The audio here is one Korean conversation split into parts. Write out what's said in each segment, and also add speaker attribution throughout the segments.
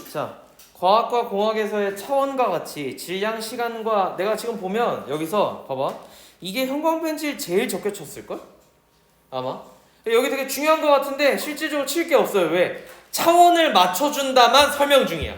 Speaker 1: 자, 과학과 공학에서의 차원과 같이 질량, 시간과 내가 지금 보면 여기서 봐봐. 이게 형광펜질 제일 적게 쳤을걸? 아마. 여기 되게 중요한 것 같은데 실질적으로 칠 게 없어요. 왜? 차원을 맞춰준다만 설명 중이야.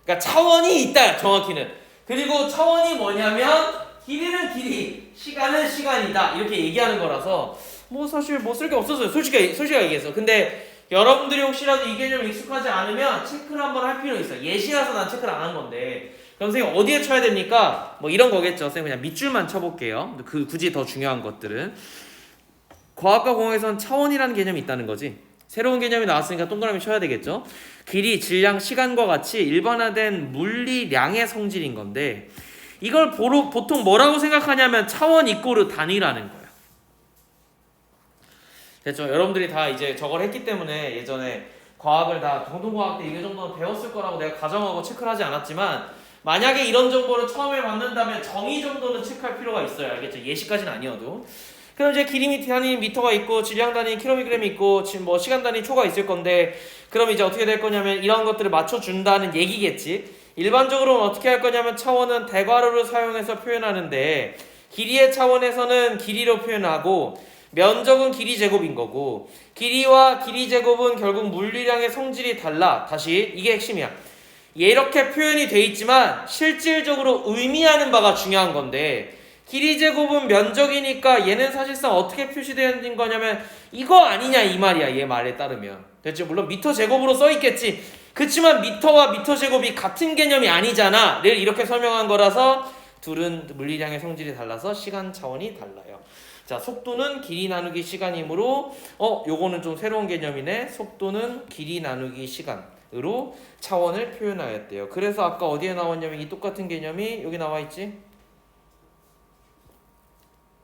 Speaker 1: 그러니까 차원이 있다, 정확히는. 그리고 차원이 뭐냐면 길이는 길이, 시간은 시간이다. 이렇게 얘기하는 거라서 뭐 사실 뭐 쓸 게 없었어요. 솔직하게 얘기해서. 근데 여러분들이 혹시라도 이 개념 익숙하지 않으면 체크를 한번 할 필요 있어요. 예시라서 난 체크를 안 한 건데. 그럼 선생님 어디에 쳐야 됩니까? 뭐 이런 거겠죠. 선생님 그냥 밑줄만 쳐볼게요. 굳이 더 중요한 것들은. 과학과 공학에서는 차원이라는 개념이 있다는 거지. 새로운 개념이 나왔으니까 동그라미 쳐야 되겠죠. 길이, 질량, 시간과 같이 일반화된 물리량의 성질인 건데 이걸 보통 뭐라고 생각하냐면 차원 이꼬르 단위라는 거예요. 됐죠? 여러분들이 다 이제 저걸 했기 때문에 예전에 과학을 다 공동과학 때 이 정도는 배웠을 거라고 내가 가정하고 체크를 하지 않았지만 만약에 이런 정보를 처음에 받는다면 정의 정도는 체크할 필요가 있어요. 알겠죠? 예시까지는 아니어도. 그럼 이제 길이 단위 미터가 있고 질량 단위 킬로그램이 있고 지금 뭐 시간 단위 초가 있을 건데 그럼 이제 어떻게 될 거냐면 이런 것들을 맞춰준다는 얘기겠지. 일반적으로는 어떻게 할 거냐면 차원은 대괄호를 사용해서 표현하는데 길이의 차원에서는 길이로 표현하고 면적은 길이 제곱인 거고 길이와 길이 제곱은 결국 물리량의 성질이 달라. 다시 이게 핵심이야. 이렇게 표현이 돼 있지만 실질적으로 의미하는 바가 중요한 건데 길이 제곱은 면적이니까 얘는 사실상 어떻게 표시되는 거냐면 이거 아니냐 이 말이야. 얘 말에 따르면. 됐죠? 물론 미터 제곱으로 써 있겠지. 그치만 미터와 미터 제곱이 같은 개념이 아니잖아. 를 이렇게 설명한 거라서 둘은 물리량의 성질이 달라서 시간 차원이 달라요. 자, 속도는 길이 나누기 시간이므로 요거는 좀 새로운 개념이네. 속도는 길이 나누기 시간으로 차원을 표현하였대요. 그래서 아까 어디에 나왔냐면 이 똑같은 개념이 여기 나와 있지?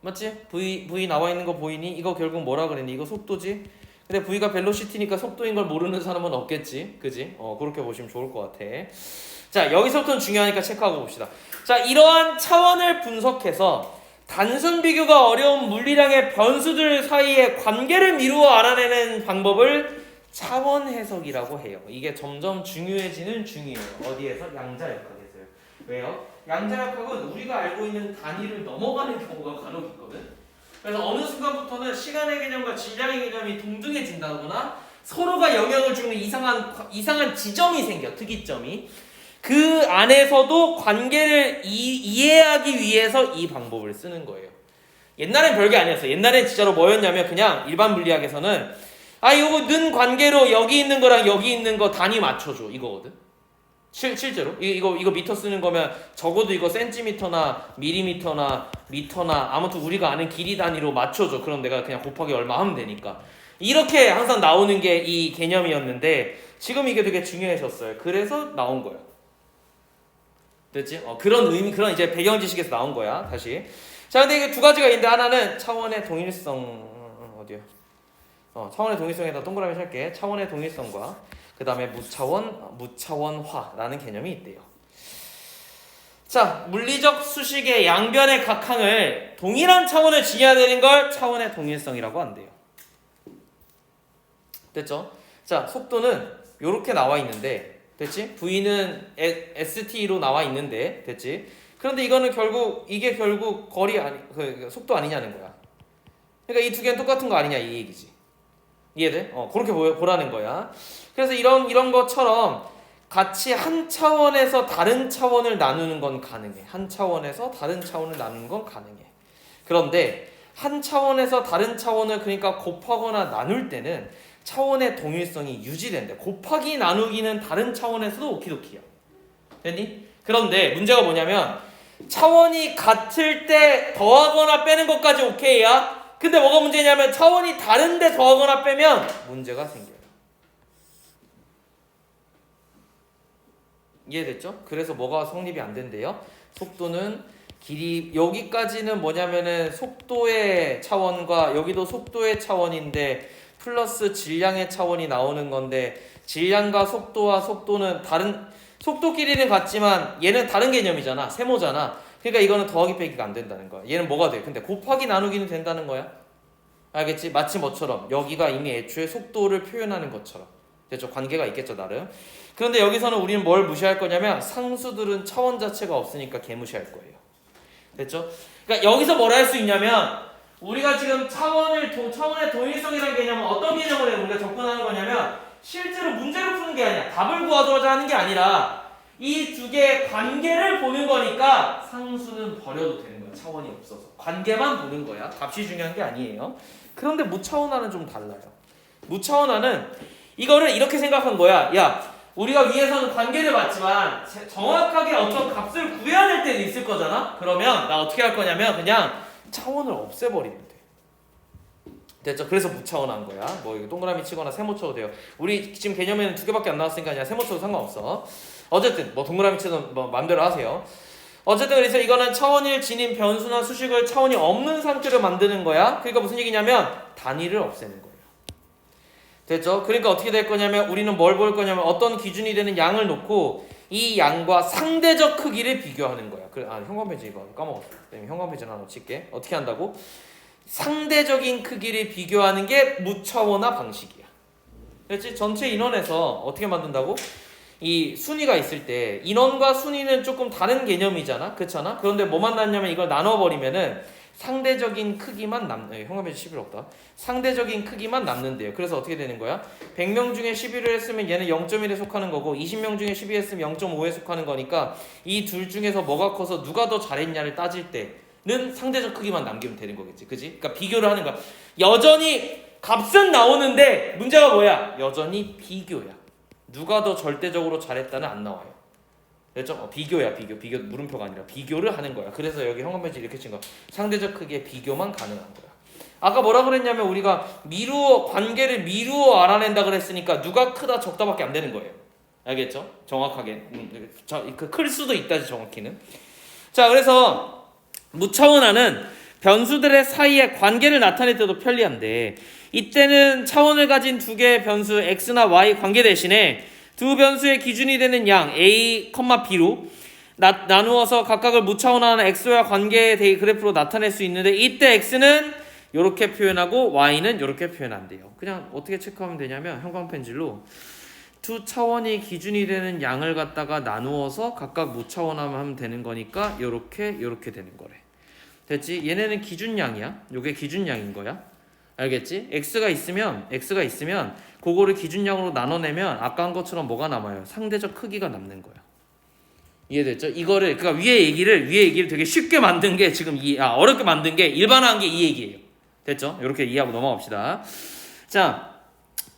Speaker 1: 맞지? V 나와 있는 거 보이니? 이거 결국 뭐라 그랬니? 이거 속도지? 근데 V가 벨로시티니까 속도인 걸 모르는 사람은 없겠지. 그지? 그렇게 보시면 좋을 것 같아. 자, 여기서부터는 중요하니까 체크하고 봅시다. 자, 이러한 차원을 분석해서 단순 비교가 어려운 물리량의 변수들 사이의 관계를 미루어 알아내는 방법을 차원 해석이라고 해요. 이게 점점 중요해지는 중이에요. 어디에서? 양자역학에서요. 왜요? 양자역학은 우리가 알고 있는 단위를 넘어가는 경우가 간혹 있거든. 그래서 어느 순간부터는 시간의 개념과 질량의 개념이 동등해진다거나 서로가 영향을 주는 이상한 지점이 생겨. 특이점이. 그 안에서도 관계를 이해하기 위해서 이 방법을 쓰는 거예요. 옛날엔 별게 아니었어요. 옛날엔 진짜로 뭐였냐면 그냥 일반 물리학에서는 이거 는 관계로 여기 있는 거랑 여기 있는 거 단위 맞춰줘 이거거든. 실제로 이거 미터 쓰는 거면 적어도 이거 센티미터나 밀리미터나 미터나 아무튼 우리가 아는 길이 단위로 맞춰줘. 그럼 내가 그냥 곱하기 얼마 하면 되니까. 이렇게 항상 나오는 게 이 개념이었는데 지금 이게 되게 중요해졌어요. 그래서 나온 거예요. 됐지? 그런 의미, 그런 이제 배경 지식에서 나온 거야. 다시. 자, 근데 이게 두 가지가 있는데 하나는 차원의 동일성 어디요? 차원의 동일성에다 동그라미 찰게. 차원의 동일성과 그 다음에 무차원화라는 개념이 있대요. 자, 물리적 수식의 양변의 각항을 동일한 차원을 지녀야 되는 걸 차원의 동일성이라고 한대요. 됐죠? 자, 속도는 이렇게 나와 있는데 됐지? V는 ST로 나와 있는데 됐지? 그런데 이게 결국 거리 속도 아니냐는 거야. 그러니까 이 두 개는 똑같은 거 아니냐 이 얘기지. 이해돼? 그렇게 보라는 거야. 그래서 이런 것처럼 같이 한 차원에서 다른 차원을 나누는 건 가능해. 한 차원에서 다른 차원을 나누는 건 가능해. 그런데 한 차원에서 다른 차원을 그러니까 곱하거나 나눌 때는 차원의 동일성이 유지된대. 곱하기 나누기는 다른 차원에서도 오키도키야. 됐니? 그런데 문제가 뭐냐면 차원이 같을 때 더하거나 빼는 것까지 오케이야. 근데 뭐가 문제냐면 차원이 다른데 더하거나 빼면 문제가 생겨요. 이해됐죠? 그래서 뭐가 성립이 안 된대요? 속도는 길이 여기까지는 뭐냐면은 속도의 차원과 여기도 속도의 차원인데 플러스 질량의 차원이 나오는 건데 질량과 속도와 속도는 다른 속도 길이는 같지만 얘는 다른 개념이잖아. 세모잖아. 그러니까 이거는 더하기 빼기가 안 된다는 거야. 얘는 뭐가 돼? 근데 곱하기 나누기는 된다는 거야. 알겠지? 마치 뭐처럼 여기가 이미 애초에 속도를 표현하는 것처럼 됐죠? 관계가 있겠죠, 나름. 그런데 여기서는 우리는 뭘 무시할 거냐면 상수들은 차원 자체가 없으니까 개무시할 거예요. 됐죠? 그러니까 여기서 뭘 할 수 있냐면 우리가 지금 차원의 동일성이라는 개념은 어떤 개념으로 우리가 접근하는 거냐면 실제로 문제를 푸는 게 아니야. 답을 구하고자 하는 게 아니라 이 두 개의 관계를 보는 거니까 상수는 버려도 되는 거야. 차원이 없어서. 관계만 보는 거야. 값이 중요한 게 아니에요. 그런데 무차원화는 좀 달라요. 무차원화는 이거를 이렇게 생각한 거야. 야, 우리가 위에서는 관계를 봤지만 정확하게 어떤 값을 구해야 될 때도 있을 거잖아? 그러면 나 어떻게 할 거냐면 그냥 차원을 없애버리면 돼. 됐죠? 그래서 무차원한 거야. 뭐 이거 동그라미 치거나 세모 쳐도 돼요. 우리 지금 개념에는 두 개밖에 안 나왔으니까 그냥 세모 쳐도 상관없어. 어쨌든 뭐 동그라미 치든 뭐 마음대로 하세요. 어쨌든 그래서 이거는 차원일 지닌 변수나 수식을 차원이 없는 상태로 만드는 거야. 그러니까 무슨 얘기냐면 단위를 없애는 거예요. 됐죠? 그러니까 어떻게 될 거냐면 우리는 뭘 볼 거냐면 어떤 기준이 되는 양을 놓고 이 양과 상대적 크기를 비교하는 거야. 형광펜지 이거 까먹었어. 형광펜지 하나 놓칠게. 어떻게 한다고? 상대적인 크기를 비교하는 게 무차원화 방식이야. 그렇지? 전체 인원에서 어떻게 만든다고? 이 순위가 있을 때 인원과 순위는 조금 다른 개념이잖아. 그렇잖아? 그런데 뭐만 남냐면 이걸 나눠버리면은 상대적인 크기만 형광펜지 11 없다. 상대적인 크기만 남는데요. 그래서 어떻게 되는 거야? 100명 중에 11을 했으면 얘는 0.1에 속하는 거고 20명 중에 12 했으면 0.5에 속하는 거니까 이 둘 중에서 뭐가 커서 누가 더 잘했냐를 따질 때는 상대적 크기만 남기면 되는 거겠지. 그지? 그러니까 비교를 하는 거야. 여전히 값은 나오는데 문제가 뭐야? 여전히 비교야. 누가 더 절대적으로 잘했다는 안 나와요. 됐죠? 비교야, 비교 물음표가 아니라 비교를 하는 거야. 그래서 여기 형광펜지 이렇게 친 거야. 상대적 크기의 비교만 가능한 거야. 아까 뭐라 그랬냐면 우리가 관계를 미루어 알아낸다 그랬으니까 누가 크다 적다밖에 안 되는 거예요. 알겠죠? 정확하게 클 수도 있다지 정확히는. 자, 그래서 무차원화는 변수들의 사이에 관계를 나타낼 때도 편리한데 이때는 차원을 가진 두 개의 변수 x나 y 관계 대신에 두 변수의 기준이 되는 양 a, b로 나누어서 각각을 무차원화하는 x와 관계의 그래프로 나타낼 수 있는데 이때 x는 이렇게 표현하고 y는 이렇게 표현한대요. 그냥 어떻게 체크하면 되냐면 형광펜질로 두 차원이 기준이 되는 양을 갖다가 나누어서 각각 무차원화하면 되는 거니까 이렇게 되는 거래. 됐지? 얘네는 기준양이야. 요게 기준양인 거야. 알겠지? x가 있으면 그거를 기준량으로 나눠내면 아까 한 것처럼 뭐가 남아요? 상대적 크기가 남는 거야. 이해됐죠? 이거를 그러니까 위에 얘기를 되게 쉽게 만든 게 지금 어렵게 만든 게 일반화한 게 이 얘기예요. 됐죠? 이렇게 이해하고 넘어갑시다. 자,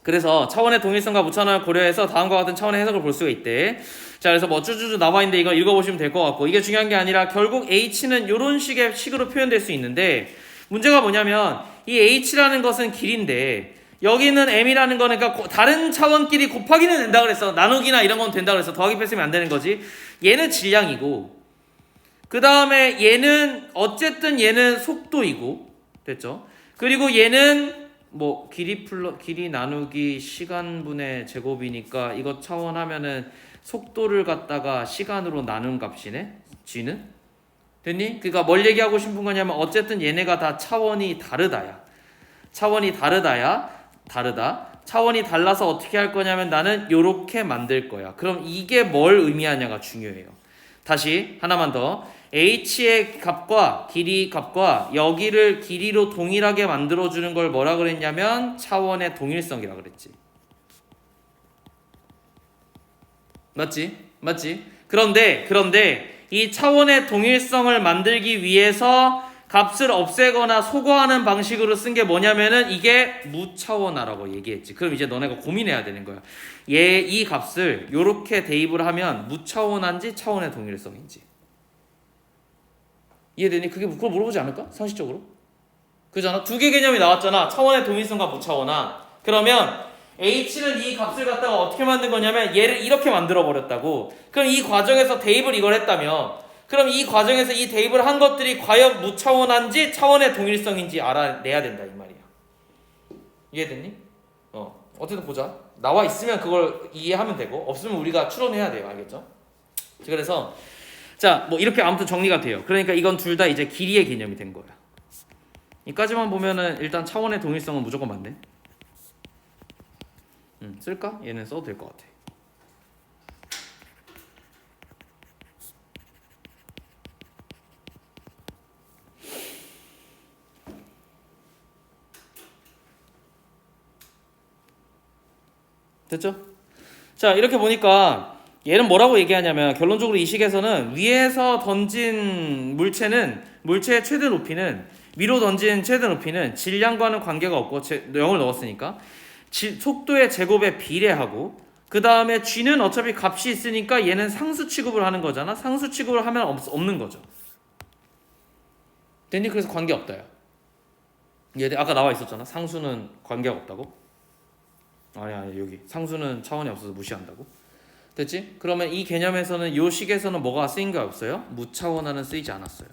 Speaker 1: 그래서 차원의 동일성과 무차원을 고려해서 다음과 같은 차원의 해석을 볼 수가 있대. 자, 그래서 뭐 쭈쭈쭈 나와 있는데 이거 읽어보시면 될 것 같고 이게 중요한 게 아니라 결국 h는 이런 식으로 표현될 수 있는데 문제가 뭐냐면 이 h라는 것은 길인데 여기는 m이라는 거는 그러니까 다른 차원끼리 곱하기는 된다 그랬어. 나누기나 이런 건 된다 그랬어. 더하기 뺐으면 안 되는 거지. 얘는 질량이고 그 다음에 얘는 어쨌든 얘는 속도이고 됐죠? 그리고 얘는 뭐 길이 나누기 시간분의 제곱이니까 이거 차원하면은 속도를 갖다가 시간으로 나눈 값이네. g는 됐니? 그러니까 뭘 얘기하고 싶은 거냐면 어쨌든 얘네가 다 차원이 다르다야. 차원이 달라서 어떻게 할 거냐면 나는 요렇게 만들 거야. 그럼 이게 뭘 의미하냐가 중요해요. 다시 하나만 더. h의 값과 길이 값과 여기를 길이로 동일하게 만들어주는 걸 뭐라 그랬냐면 차원의 동일성이라 그랬지. 맞지? 그런데 이 차원의 동일성을 만들기 위해서 값을 없애거나 소거하는 방식으로 쓴 게 뭐냐면은 이게 무차원화라고 얘기했지. 그럼 이제 너네가 고민해야 되는 거야. 이 값을 요렇게 대입을 하면 무차원한지 차원의 동일성인지. 이해되니? 그걸 물어보지 않을까? 상식적으로? 그잖아? 두 개 개념이 나왔잖아. 차원의 동일성과 무차원화. 그러면 h는 이 값을 갖다가 어떻게 만든 거냐면 얘를 이렇게 만들어 버렸다고. 그럼 이 과정에서 대입을 이걸 했다며 그럼 이 과정에서 이 대입을 한 것들이 과연 무차원한지 차원의 동일성인지 알아내야 된다 이 말이야. 이해됐니? 어쨌든 보자. 나와 있으면 그걸 이해하면 되고 없으면 우리가 추론해야 돼요. 알겠죠? 그래서 자, 뭐 이렇게 아무튼 정리가 돼요. 그러니까 이건 둘 다 이제 길이의 개념이 된 거야. 이까지만 보면은 일단 차원의 동일성은 무조건 맞네. 쓸까? 얘는 써도 될 것 같아. 됐죠? 자, 이렇게 보니까 얘는 뭐라고 얘기하냐면 결론적으로 이 식에서는 위에서 던진 물체의 최대 높이는 위로 던진 최대 높이는 질량과는 관계가 없고 0을 넣었으니까 속도의 제곱에 비례하고 그 다음에 g는 어차피 값이 있으니까 얘는 상수 취급을 하는 거잖아. 상수 취급을 하면 없는 거죠. 됐니? 그래서 관계 없다요. 얘 아까 나와 있었잖아. 상수는 관계가 없다고. 아니 여기 상수는 차원이 없어서 무시한다고. 됐지? 그러면 이 개념에서는 요 식에서는 뭐가 쓰인 게 없어요? 무차원화는 쓰이지 않았어요.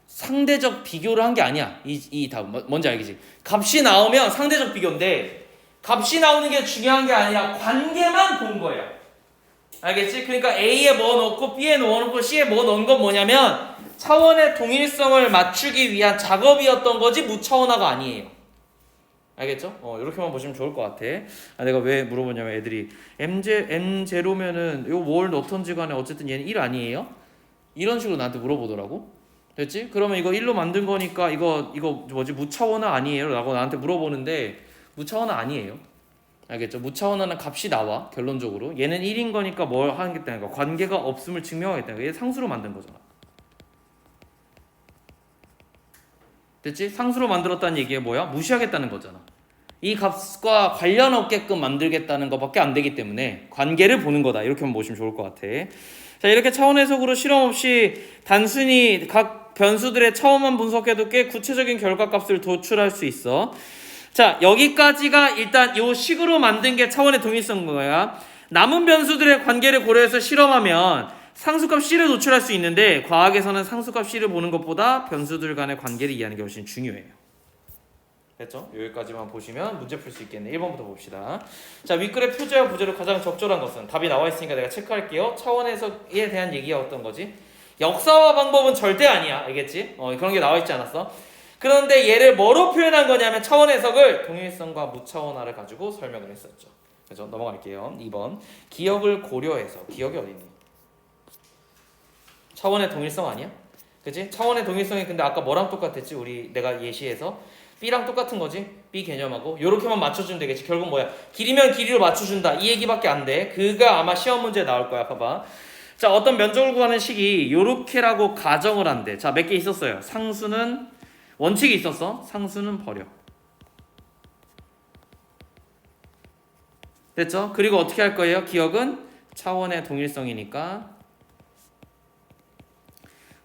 Speaker 1: 상대적 비교를 한 게 아니야. 이 다음 뭔지 알겠지? 값이 나오면 상대적 비교인데 값이 나오는 게 중요한 게 아니라 관계만 본 거예요. 알겠지? 그러니까 A에 뭐 넣고 B에 뭐 넣고 C에 뭐 넣은 건 뭐냐면 차원의 동일성을 맞추기 위한 작업이었던 거지 무차원화가 아니에요. 알겠죠? 이렇게만 보시면 좋을 것 같아. 내가 왜 물어보냐면 애들이 M0면은 요 뭘 넣던지 간에 어쨌든 얘는 1 아니에요? 이런 식으로 나한테 물어보더라고. 됐지? 그러면 이거 1로 만든 거니까 이거 뭐지 무차원화 아니에요? 라고 나한테 물어보는데 무차원화 아니에요. 알겠죠? 무차원화는 값이 나와 결론적으로. 얘는 1인 거니까 뭘 하겠다는 거야. 관계가 없음을 증명하겠다는 거야. 얘 상수로 만든 거잖아. 됐지? 상수로 만들었다는 얘기가 뭐야? 무시하겠다는 거잖아. 이 값과 관련 없게끔 만들겠다는 것밖에 안 되기 때문에 관계를 보는 거다. 이렇게만 보시면 좋을 것 같아. 자, 이렇게 차원 해석으로 실험 없이 단순히 각 변수들의 차원만 분석해도 꽤 구체적인 결과값을 도출할 수 있어. 자, 여기까지가 일단 이 식으로 만든 게 차원의 동일성인 거야. 남은 변수들의 관계를 고려해서 실험하면 상수값 C를 도출할 수 있는데 과학에서는 상수값 C를 보는 것보다 변수들 간의 관계를 이해하는 게 훨씬 중요해요. 됐죠? 여기까지만 보시면 문제 풀 수 있겠네. 1번부터 봅시다. 자, 윗글의 표제와 부제로 가장 적절한 것은 답이 나와 있으니까 내가 체크할게요. 차원 해석에 대한 얘기가 어떤 거지? 역사와 방법은 절대 아니야. 알겠지? 그런 게 나와 있지 않았어? 그런데 얘를 뭐로 표현한 거냐면 차원 해석을 동일성과 무차원화를 가지고 설명을 했었죠. 그래서 넘어갈게요. 2번. 기억을 고려해서. 기억이 어디 있니? 차원의 동일성 아니야? 그치? 차원의 동일성이 근데 아까 뭐랑 똑같았지? 내가 예시해서 B랑 똑같은 거지? B 개념하고 요렇게만 맞춰주면 되겠지. 결국 뭐야? 길이면 길이로 맞춰준다 이 얘기밖에 안 돼. 그가 아마 시험 문제에 나올 거야. 봐봐. 자, 어떤 면적을 구하는 식이 요렇게라고 가정을 한대. 자, 몇 개 있었어요. 상수는 원칙이 있었어. 상수는 버려. 됐죠? 그리고 어떻게 할 거예요? 기억은 차원의 동일성이니까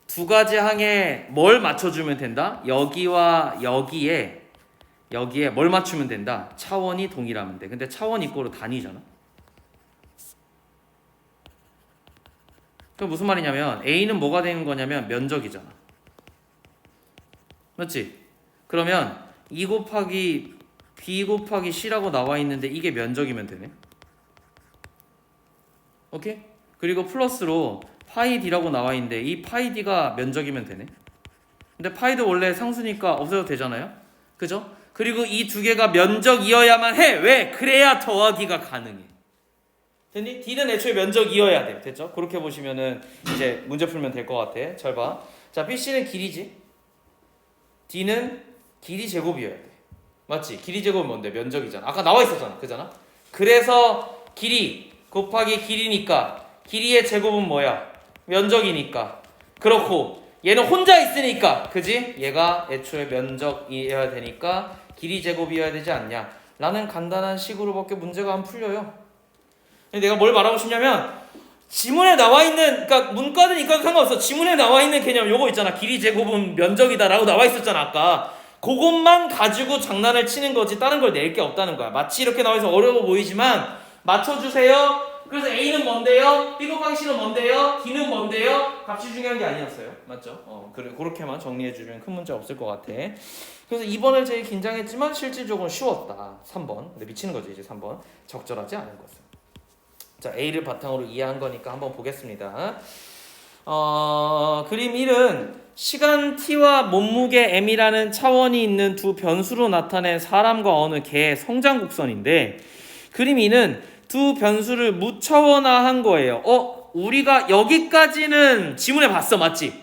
Speaker 1: 두 가지 항에 뭘 맞춰주면 된다? 여기와 여기에 뭘 맞추면 된다? 차원이 동일하면 돼. 근데 차원 이꼬르 단위잖아. 그럼 무슨 말이냐면 A는 뭐가 되는 거냐면 면적이잖아. 맞지? 그러면 2 곱하기 B 곱하기 C라고 나와 있는데 이게 면적이면 되네. 오케이? 그리고 플러스로 파이 D라고 나와 있는데 이 파이 D가 면적이면 되네. 근데 파이도 원래 상수니까 없어도 되잖아요. 그죠? 그리고 이 두 개가 면적이어야만 해. 왜? 그래야 더하기가 가능해. 됐니? D는 애초에 면적이어야 돼. 됐죠? 그렇게 보시면은 이제 문제 풀면 될 것 같아. 잘 봐. 자, BC는 길이지. D는 길이 제곱이어야 돼. 맞지? 길이 제곱은 뭔데? 면적이잖아. 아까 나와 있었잖아. 그잖아? 그래서 길이 곱하기 길이니까 길이의 제곱은 뭐야? 면적이니까. 그렇고 얘는 혼자 있으니까 그지? 얘가 애초에 면적이어야 되니까 길이 제곱이어야 되지 않냐 라는 간단한 식으로밖에 문제가 안 풀려요. 내가 뭘 말하고 싶냐면 지문에 나와 있는, 그러니까 문과든 이과든 상관없어. 지문에 나와 있는 개념 요거 있잖아. 길이 제곱은 면적이다 라고 나와 있었잖아 아까. 그것만 가지고 장난을 치는 거지 다른 걸 낼 게 없다는 거야. 마치 이렇게 나와 있어 어려워 보이지만 맞춰주세요. 그래서 A는 뭔데요? B 곱하기 C는 뭔데요? D는 뭔데요? 값이 중요한 게 아니었어요. 맞죠? 그래, 그렇게만 정리해주면 큰 문제 없을 것 같아. 그래서 2번을 제일 긴장했지만 실질적으로 쉬웠다. 3번. 근데 미치는 거지 이제 3번. 적절하지 않은 것은. 자, A를 바탕으로 이해한 거니까 한번 보겠습니다. 그림 1은 시간 t와 몸무게 m이라는 차원이 있는 두 변수로 나타낸 사람과 어느 개의 성장 곡선인데, 그림 2는 두 변수를 무차원화한 거예요. 우리가 여기까지는 지문에 봤어, 맞지?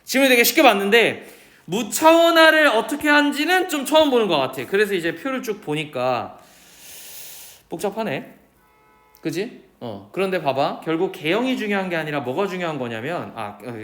Speaker 1: 지문에 되게 쉽게 봤는데 무차원화를 어떻게 한지는 좀 처음 보는 것 같아. 그래서 이제 표를 쭉 보니까 복잡하네, 그지? 그런데 봐봐, 결국 개형이 중요한 게 아니라 뭐가 중요한 거냐면,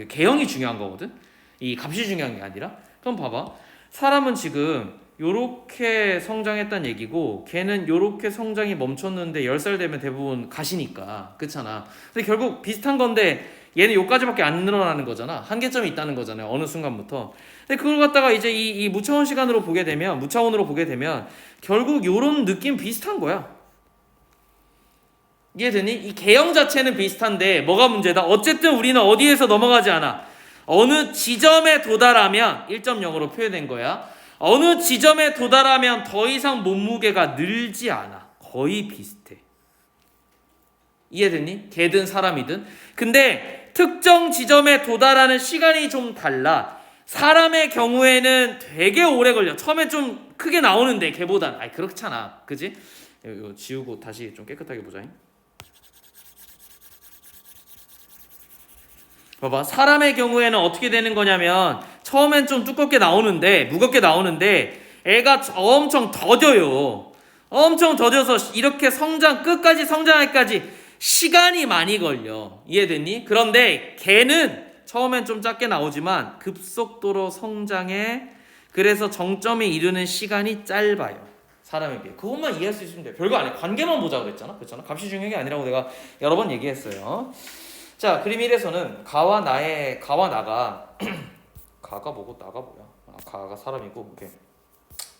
Speaker 1: 개형이 중요한 거거든. 이 값이 중요한 게 아니라. 그럼 봐봐, 사람은 지금 요렇게 성장했단 얘기고 걔는 요렇게 성장이 멈췄는데 10살 되면 대부분 가시니까, 그렇잖아. 근데 결국 비슷한 건데 얘는 요까지밖에 안 늘어나는 거잖아. 한계점이 있다는 거잖아요, 어느 순간부터. 근데 그걸 갖다가 이제 이 무차원 시간으로 보게 되면, 무차원으로 보게 되면 결국 요런 느낌 비슷한 거야. 이해되니? 이 개형 자체는 비슷한데 뭐가 문제다? 어쨌든 우리는 어디에서 넘어가지 않아. 어느 지점에 도달하면 1.0으로 표현된 거야. 어느 지점에 도달하면 더 이상 몸무게가 늘지 않아. 거의 비슷해. 이해되니? 개든 사람이든. 근데 특정 지점에 도달하는 시간이 좀 달라. 사람의 경우에는 되게 오래 걸려. 처음에 좀 크게 나오는데 개보단. 그렇잖아, 그지? 이거 지우고 다시 좀 깨끗하게 보자. 봐봐, 사람의 경우에는 어떻게 되는 거냐면 처음엔 좀 두껍게 나오는데, 무겁게 나오는데 애가 엄청 더뎌요. 엄청 더뎌서 이렇게 끝까지 성장하기까지 시간이 많이 걸려. 이해됐니? 그런데 걔는 처음엔 좀 작게 나오지만 급속도로 성장해. 그래서 정점에 이르는 시간이 짧아요, 사람에 비해. 그것만 이해할 수 있으면 돼. 별거 아니야. 관계만 보자 그랬잖아. 그렇잖아. 값이 중요한 게 아니라고 내가 여러 번 얘기했어요. 자, 그림 1에서는 가와 나가 가가 뭐고 나가 뭐야? 가가 사람이고, 오케이.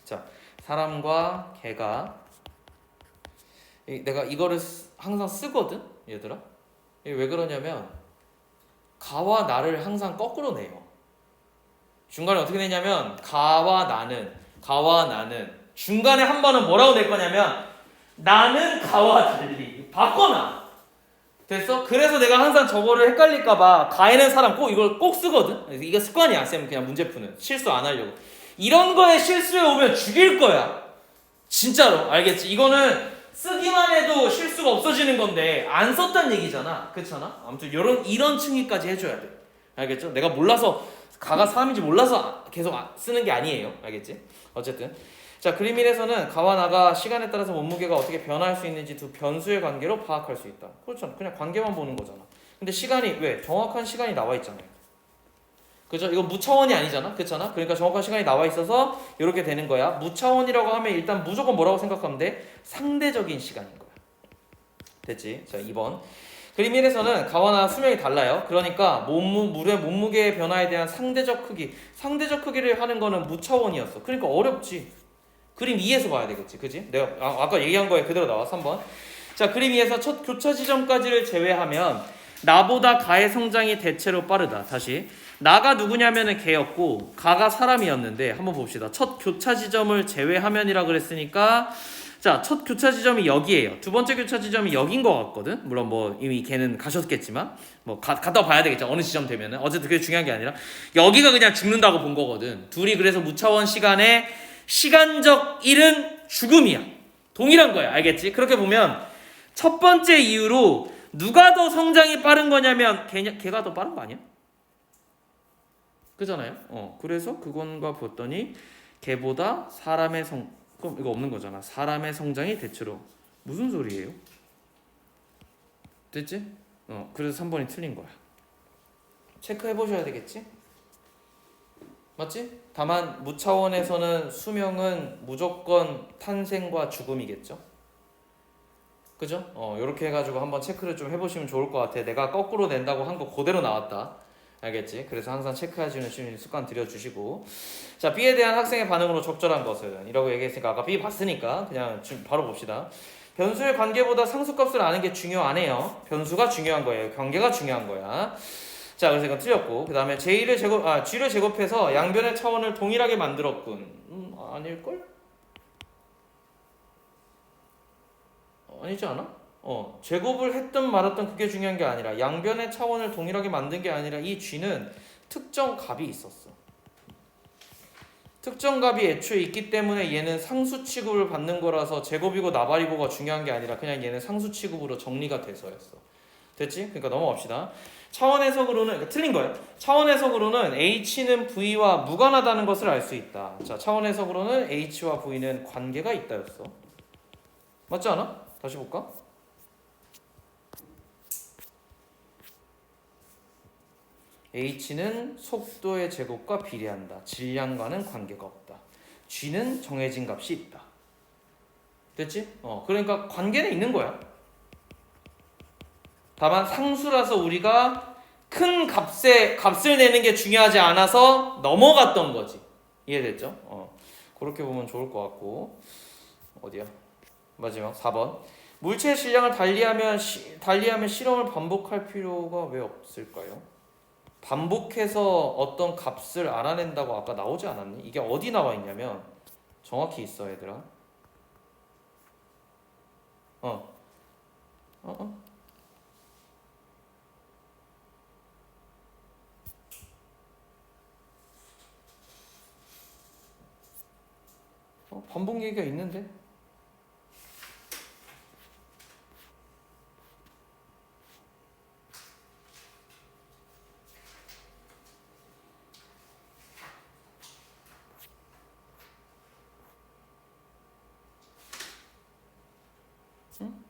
Speaker 1: 자, 사람과 개가, 내가 이거를 항상 쓰거든, 얘들아. 이게 왜 그러냐면 가와 나를 항상 거꾸로 내요. 중간에 어떻게 내냐면 가와 나는 중간에 한 번은 뭐라고 낼 거냐면 나는 가와 달리 바꿔놔. 됐어? 그래서 내가 항상 저거를 헷갈릴까봐 가에는 사람 이걸 꼭 쓰거든. 이게 습관이야, 쌤. 그냥 문제 푸는 실수 안 하려고. 이런 거에 실수해 오면 죽일 거야, 진짜로. 알겠지? 이거는 쓰기만 해도 실수가 없어지는 건데 안 썼단 얘기잖아, 그렇잖아. 아무튼 이런 층위까지 해줘야 돼. 알겠죠? 내가 몰라서 가가 사람인지 몰라서 계속 쓰는 게 아니에요. 알겠지? 어쨌든 자, 그림 1에서는 가와 나가 시간에 따라서 몸무게가 어떻게 변화할 수 있는지 두 변수의 관계로 파악할 수 있다. 그렇죠. 그냥 관계만 보는 거잖아. 근데 시간이, 왜? 정확한 시간이 나와 있잖아요. 그죠? 이거 무차원이 아니잖아. 그렇잖아. 그러니까 정확한 시간이 나와 있어서 이렇게 되는 거야. 무차원이라고 하면 일단 무조건 뭐라고 생각하면 돼? 상대적인 시간인 거야. 됐지? 자, 2번. 그림 1에서는 가와 나 수명이 달라요. 그러니까 물의 몸무게의 변화에 대한 상대적 크기를 하는 거는 무차원이었어. 그러니까 어렵지. 그림 2에서 봐야 되겠지, 그지? 내가 아까 얘기한 거에 그대로 나와. 3번. 자, 그림 2에서 첫 교차 지점까지를 제외하면 나보다 가의 성장이 대체로 빠르다. 다시, 나가 누구냐면은 개였고 가가 사람이었는데, 한번 봅시다. 첫 교차 지점을 제외하면이라 그랬으니까, 자, 첫 교차 지점이 여기예요. 두 번째 교차 지점이 여긴 것 같거든. 물론 뭐 이미 걔는 가셨겠지만 갔다 봐야 되겠죠, 어느 지점 되면은. 어쨌든 그게 중요한 게 아니라 여기가 그냥 죽는다고 본 거거든. 둘이 그래서 무차원 시간에 시간적 1은 죽음이야. 동일한 거야. 알겠지? 그렇게 보면 첫 번째 이유로 누가 더 성장이 빠른 거냐면 걔가 더 빠른 거 아니야? 그잖아요. 그래서 그건가 봤더니 걔보다 사람의 그럼 이거 없는 거잖아. 사람의 성장이 대체로. 무슨 소리예요? 됐지? 그래서 3번이 틀린 거야. 체크해 보셔야 되겠지? 맞지? 다만 무차원에서는 수명은 무조건 탄생과 죽음이겠죠. 그죠? 요렇게 해가지고 한번 체크를 좀 해보시면 좋을 것 같아. 내가 거꾸로 낸다고 한 거 그대로 나왔다. 알겠지? 그래서 항상 체크하시는 습관 들여주시고. 자, B에 대한 학생의 반응으로 적절한 것은 이라고 얘기했으니까 아까 B 봤으니까 그냥 지금 바로 봅시다. 변수의 관계보다 상수값을 아는 게 중요하네요. 변수가 중요한 거예요. 관계가 중요한 거야. 자, 그래서 이건 틀렸고, 그 다음에 G를 제곱해서 양변의 차원을 동일하게 만들었군. 아닐걸? 아니지 않아? 제곱을 했든 말았든 그게 중요한 게 아니라 양변의 차원을 동일하게 만든 게 아니라 이 G는 특정 값이 있었어. 특정 값이 애초에 있기 때문에 얘는 상수 취급을 받는 거라서 제곱이고 나발이고가 중요한 게 아니라 그냥 얘는 상수 취급으로 정리가 돼서였어. 됐지? 그러니까 넘어갑시다. 차원 해석으로는 그러니까 틀린 거예요. 차원 해석으로는 H는 V와 무관하다는 것을 알 수 있다. 자, 차원 해석으로는 H와 V는 관계가 있다였어. 맞지 않아? 다시 볼까? H는 속도의 제곱과 비례한다. 질량과는 관계가 없다. G는 정해진 값이 있다. 됐지? 그러니까 관계는 있는 거야. 다만 상수라서 우리가 큰 값을 내는 게 중요하지 않아서 넘어갔던 거지. 이해됐죠? 그렇게 보면 좋을 것 같고. 어디야? 마지막 4번. 물체의 질량을 달리하면 실험을 반복할 필요가 왜 없을까요? 반복해서 어떤 값을 알아낸다고 아까 나오지 않았니? 이게 어디 나와 있냐면 정확히 있어 얘들아. 반복 얘기가 있는데? 응?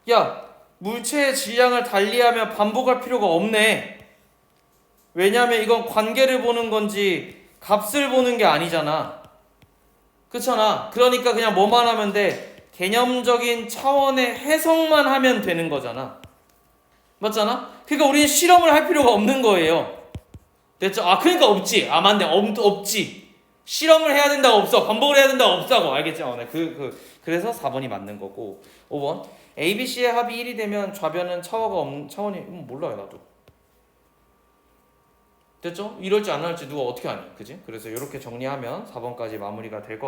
Speaker 1: 야, 물체의 질량을 달리하면 반복할 필요가 없네. 왜냐하면 이건 관계를 보는 건지 값을 보는 게 아니잖아. 그렇잖아. 그러니까 그냥 뭐만 하면 돼? 개념적인 차원의 해석만 하면 되는 거잖아. 맞잖아? 그러니까 우리는 실험을 할 필요가 없는 거예요. 됐죠? 그러니까 없지. 맞네. 없지. 실험을 해야 된다고 없어. 반복을 해야 된다고 없다고. 알겠죠? 네. 그래서 4번이 맞는 거고. 5번. ABC의 합이 1이 되면 좌변은 차원이 몰라요, 나도. 됐죠? 이럴지 안 할지 누가 어떻게 아니? 그지? 그래서 이렇게 정리하면 4번까지 마무리가 될 것 같아요.